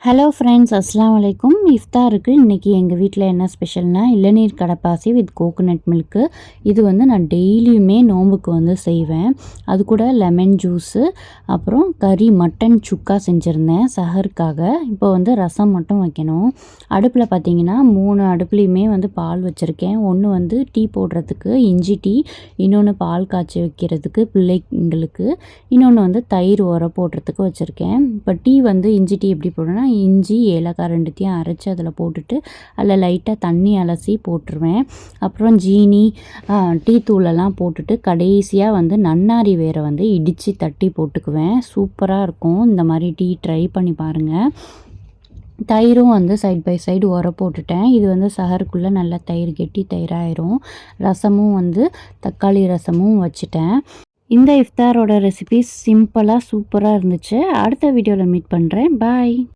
Hello friends, அஸ்ஸலாமு அலைக்கும். இஃப்தாருக்கு இன்றைக்கி எங்கள் வீட்டில் என்ன ஸ்பெஷல்னா இளநீர் கடப்பாசி வித் கோகோனட் மில்க்கு. இது நான் டெய்லியுமே நோம்புக்கு செய்வேன். அது கூட லெமன் ஜூஸு, அப்புறம் கறி மட்டன் சுக்கா செஞ்சுருந்தேன் சஹருக்காக. இப்போ ரசம் மட்டும் வைக்கணும். அடுப்பில் பார்த்திங்கன்னா 3 அடுப்புலேயுமே பால் வச்சுருக்கேன். ஒன்று டீ போடுறதுக்கு இஞ்சி டீ, இன்னொன்று பால் காய்ச்சி வைக்கிறதுக்கு பிள்ளைங்களுக்கு, இன்னொன்று தயிர் உர போடுறதுக்கு வச்சுருக்கேன். இப்போ டீ இஞ்சி டீ எப்படி போடுறேன்னா, இஞ்சி ஏலக்காய் ரெண்டுத்தையும் அரைச்சி அதில் போட்டுட்டு அதில் லைட்டாக தண்ணி அலசி போட்டுருவேன். அப்புறம் ஜீனி, டீ தூளெல்லாம் போட்டுட்டு கடைசியாக நன்னாரி வேரை இடித்து தட்டி போட்டுக்குவேன். சூப்பராக இருக்கும். இந்த மாதிரி டீ ட்ரை பண்ணி பாருங்கள். தயிரும் சைட் பை சைடு உர போட்டுட்டேன். இது சஹருக்குள்ளே நல்லா தயிர் கெட்டி தயிராயிரும். ரசமும் தக்காளி ரசமும் வச்சுட்டேன். இந்த இஃப்தாரோட ரெசிபி சிம்பிளாக சூப்பராக இருந்துச்சு. அடுத்த வீடியோவில் மீட் பண்ணுறேன். பாய்.